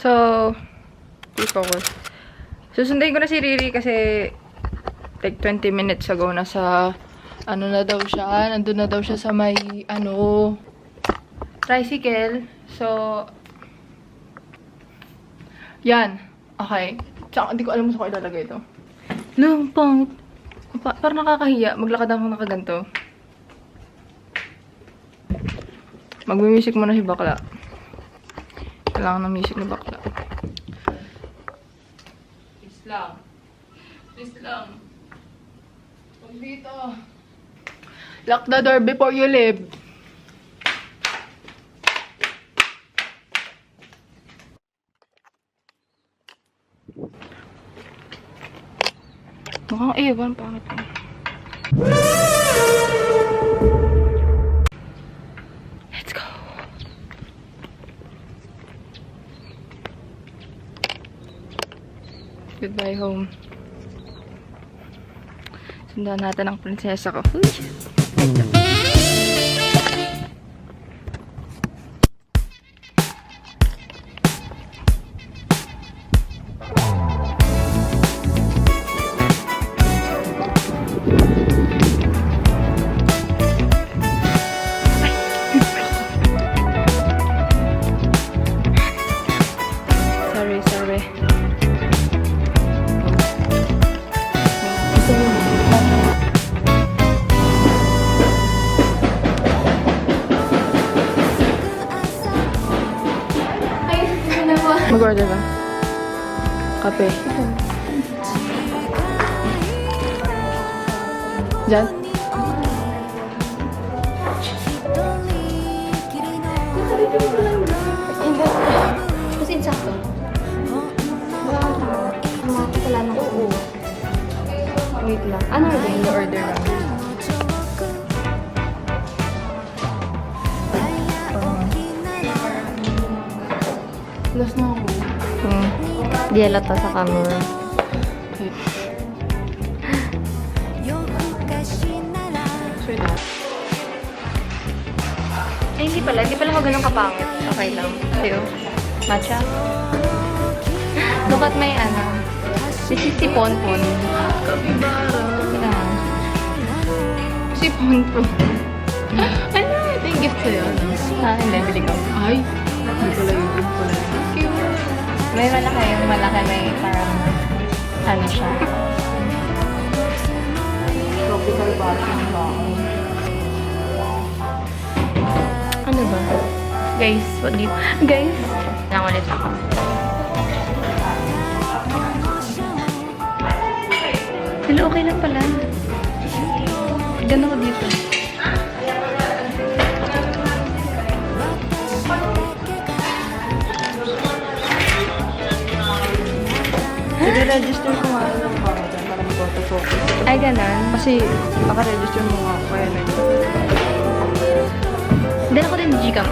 So, focus. Susunduin ko na si Riri kasi like 20 minutes ago nasa ano na daw siya. Nandun na daw siya sa may tricycle. So, yan. Okay. Tsaka, hindi ko alam kung saan ko ilalagay ito. Lumpang. Parang nakakahiya. Maglakad ako nakaganto. Magmi-music muna si bakla. Kailangan ng music ni bakla. Please lang. Please lang. Huwag dito. Lock the door before you leave. Mukhang ewan, pangit eh. Let's go! Goodbye home. Sundan natin ang prinsesa ko. Uy! Sorry. Mag-order ka? Kape. Diyan? Kasi insakto. Mga kasalanan ko. Oo. Wait lang. Ano na din? Order lang. Last na ako. Yelo to sa camera. Sure na. Ay, hindi pala. Hindi pala ako ganun kapangit. Okay lang. Sa'yo. Matcha? Look at my This is si Ponpon. Kapibara. Si Ponto. Ano? Ito yung gift sa'yo. Hindi. Bili ko. Ay. Hindi pala yun. Hindi pala yun. Cute. May malaki. May parang siya. Tropical fashion ba? Ano ba? Guys, Guys! Lang ulit ako. Hello, okay lang pala. Gano'n ko dito. I-register ko nga ng para mag-auto-focus. Ay, gano'n. Kasi naka-register mo nga ako kaya Dala ko din yung Gcam.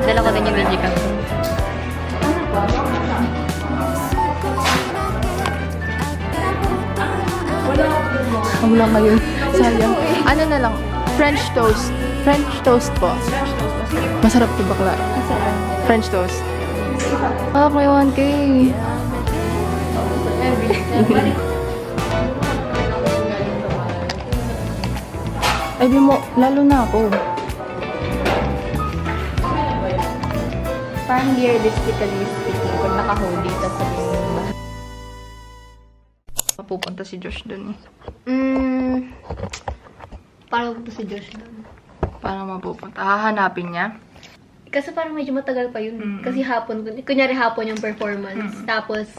Dala ko din yung Gcam. Wala ngayon. Sayang. Ano na lang? French toast. French toast po. Masarap to bakla. French toast. Ah, may 1K. Ay, mo, lalo na ako. Parang realistically speaking, pag naka-hoodie, tapos sabihin mo ba? Mapupunta si Josh dun eh. Parang pupunta si Josh doon. Parang mapupunta. Hahanapin niya. Kasi parang medyo matagal pa yun. Kasi hapon, kunyari hapon yung performance. Tapos,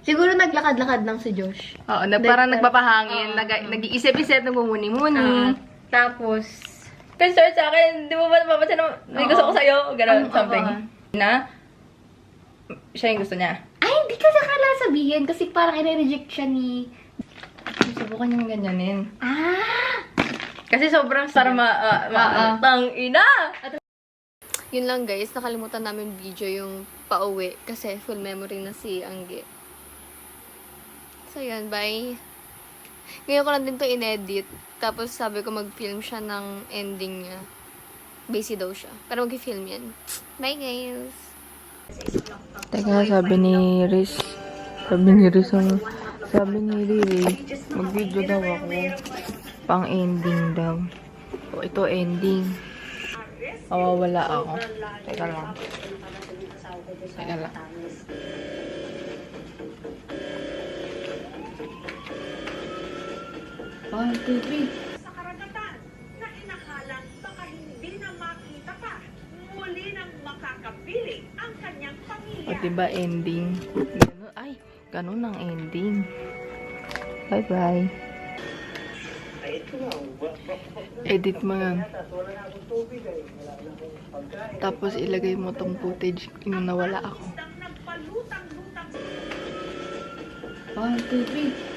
siguro naglakad-lakad lang si Josh. Oo, parang nagpapahangin. Nag-iisip-isip, nagmumuni-muni. Tapos, Concern sa akin, di mo ba napapansin na may gusto ko sa'yo? Ganun, something. Na, siya yung gusto niya. ay, hindi kasi akala sabihin. Kasi parang i-reject siya ni... Subukan niyang ganyanin. Kasi sobrang Tang ina! Yun lang guys, nakalimutan namin video yung pauwi. Kasi full memory na si Angge. So yun, bye. Ngayon ko lang din to in-edit. Tapos sabi ko mag-film siya ng ending niya. Busy daw siya. Pero mag-film yan. Bye guys! Teka, sabi ni Riz, sabi ni Riri, mag-video daw ako. Pang ending daw. O, ito ending. Mawawala ako. Teka lang. Teka lang. One, two, three. Sa karagatan na inakalang baka hindi na makita pa, muli nang makakapili ang kanyang O, pamilya. diba ending? Ganun, ay, ganun ang ending. Bye-bye. Edit mo yan. Tapos ilagay mo tong footage yung nawala ako. Nagpalutang-lutang 1, 2, 3.